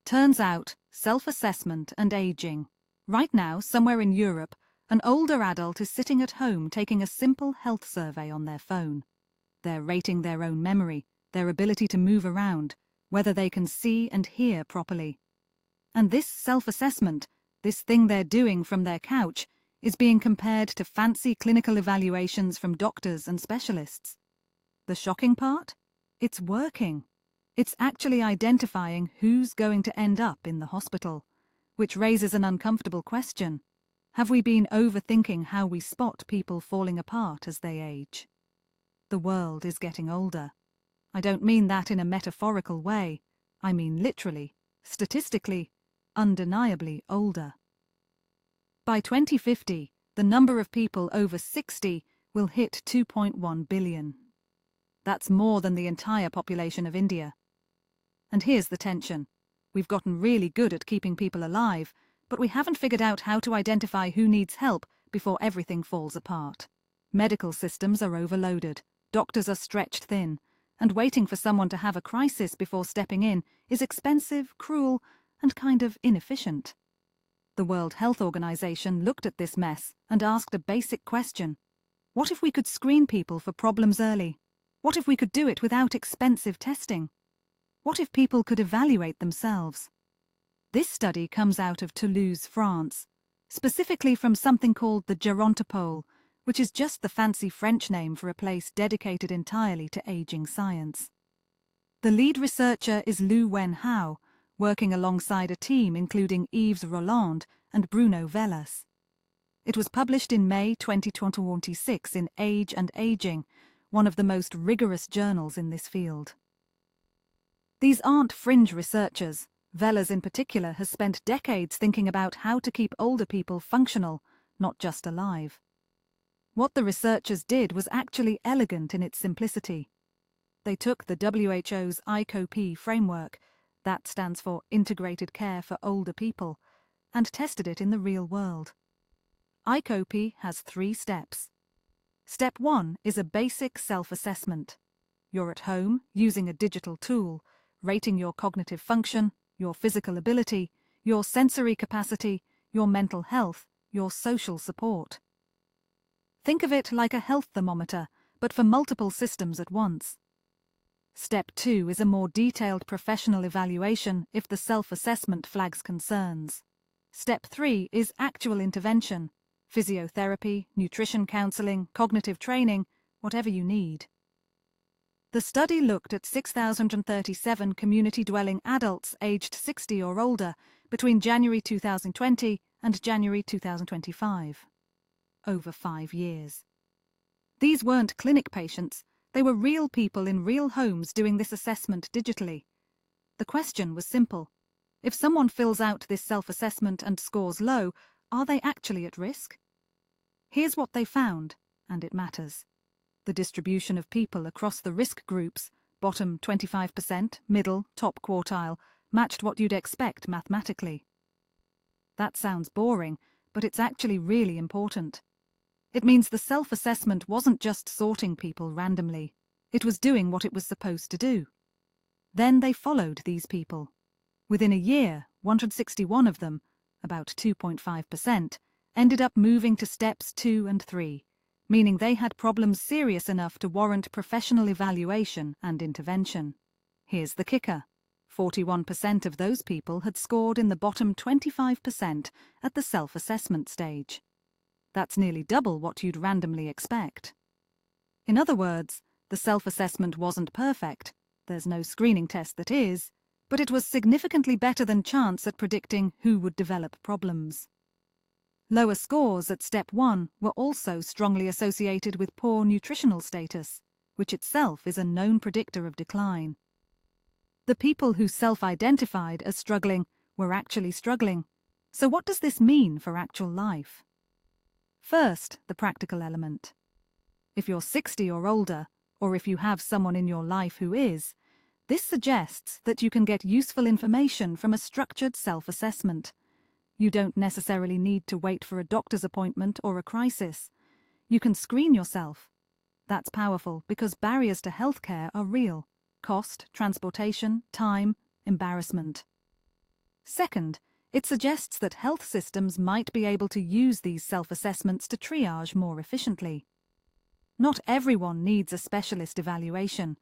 Turns out, self-assessment and aging. Right now, somewhere in Europe, an older adult is sitting at home taking a simple health survey on their phone. They're rating their own memory, their ability to move around, whether they can see and hear properly. And this self-assessment, this thing they're doing from their couch, is being compared to fancy clinical evaluations from doctors and specialists. The shocking part? It's working. It's actually identifying who's going to end up in the hospital, which raises an uncomfortable question. Have we been overthinking how we spot people falling apart as they age? The world is getting older. I don't mean that in a metaphorical way. I mean literally, statistically, undeniably older. By 2050, the number of people over 60 will hit 2.1 billion. That's more than the entire population of India. And here's the tension. We've gotten really good at keeping people alive, but we haven't figured out how to identify who needs help before everything falls apart. Medical systems are overloaded, doctors are stretched thin, and waiting for someone to have a crisis before stepping in is expensive, cruel, and kind of inefficient. The World Health Organization looked at this mess and asked a basic question. What if we could screen people for problems early? What if we could do it without expensive testing? What if people could evaluate themselves? This study comes out of Toulouse, France, specifically from something called the Gerontopole, which is just the fancy French name for a place dedicated entirely to aging science. The lead researcher is Lu Wen-hao, working alongside a team including Yves Roland and Bruno Vellas. It was published in May 2026 in Age and Aging, one of the most rigorous journals in this field. These aren't fringe researchers. Vellas in particular has spent decades thinking about how to keep older people functional, not just alive. What the researchers did was actually elegant in its simplicity. They took the WHO's ICOPE framework, that stands for Integrated Care for Older People, and tested it in the real world. ICOPE has 3 steps. Step 1 is a basic self-assessment. You're at home, using a digital tool, rating your cognitive function, your physical ability, your sensory capacity, your mental health, your social support. Think of it like a health thermometer, but for multiple systems at once. Step 2 is a more detailed professional evaluation if the self-assessment flags concerns. Step 3 is actual intervention, physiotherapy, nutrition counseling, cognitive training, whatever you need. The study looked at 6,037 community-dwelling adults aged 60 or older between January 2020 and January 2025. Over 5 years. These weren't clinic patients, they were real people in real homes doing this assessment digitally. The question was simple. If someone fills out this self-assessment and scores low, are they actually at risk? Here's what they found, and it matters. The distribution of people across the risk groups, bottom 25%, middle, top quartile, matched what you'd expect mathematically. That sounds boring, but it's actually really important. It means the self-assessment wasn't just sorting people randomly. It was doing what it was supposed to do. Then they followed these people. Within a year, 161 of them, about 2.5%, ended up moving to steps 2 and 3. Meaning they had problems serious enough to warrant professional evaluation and intervention. Here's the kicker. 41% of those people had scored in the bottom 25% at the self-assessment stage. That's nearly double what you'd randomly expect. In other words, the self-assessment wasn't perfect, there's no screening test that is, but it was significantly better than chance at predicting who would develop problems. Lower scores at step 1 were also strongly associated with poor nutritional status, which itself is a known predictor of decline. The people who self-identified as struggling were actually struggling. So what does this mean for actual life? First, the practical element. If you're 60 or older, or if you have someone in your life who is, this suggests that you can get useful information from a structured self-assessment. You don't necessarily need to wait for a doctor's appointment or a crisis. You can screen yourself. That's powerful because barriers to healthcare are real. Cost, transportation, time, embarrassment. Second, it suggests that health systems might be able to use these self-assessments to triage more efficiently. Not everyone needs a specialist evaluation,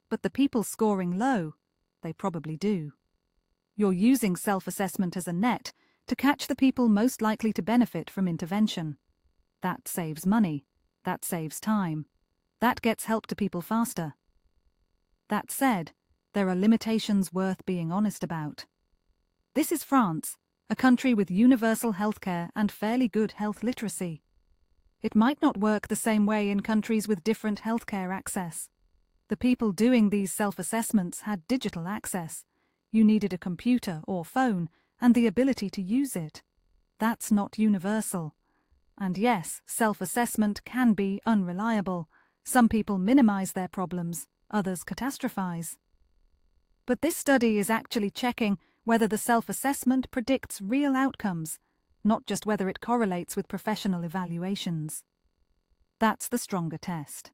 but the people scoring low, they probably do. You're using self-assessment as a net to catch the people most likely to benefit from intervention. That saves money. That saves time. That gets help to people faster. That said, there are limitations worth being honest about. This is France, a country with universal healthcare and fairly good health literacy. It might not work the same way in countries with different healthcare access. The people doing these self-assessments had digital access. You needed a computer or phone and the ability to use it. That's not universal. And yes, self-assessment can be unreliable. Some people minimize their problems, others catastrophize. But this study is actually checking whether the self-assessment predicts real outcomes, not just whether it correlates with professional evaluations. That's the stronger test.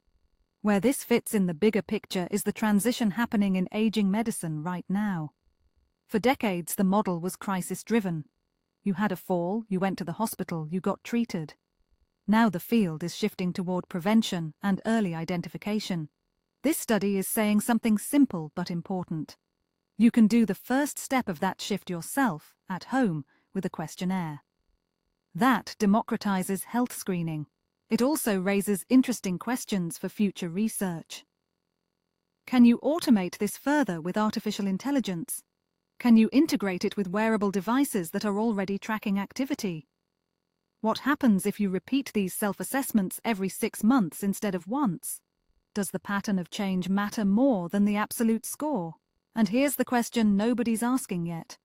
Where this fits in the bigger picture is the transition happening in aging medicine right now. For decades, the model was crisis-driven. You had a fall, you went to the hospital, you got treated. Now the field is shifting toward prevention and early identification. This study is saying something simple but important. You can do the first step of that shift yourself, at home, with a questionnaire. That democratizes health screening. It also raises interesting questions for future research. Can you automate this further with artificial intelligence? Can you integrate it with wearable devices that are already tracking activity? What happens if you repeat these self-assessments every 6 months instead of once? Does the pattern of change matter more than the absolute score? And here's the question nobody's asking yet.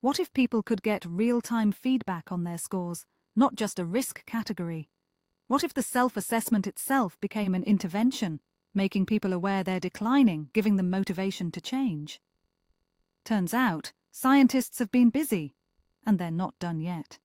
What if people could get real-time feedback on their scores, not just a risk category? What if the self-assessment itself became an intervention, making people aware they're declining, giving them motivation to change? Turns out, scientists have been busy, and they're not done yet.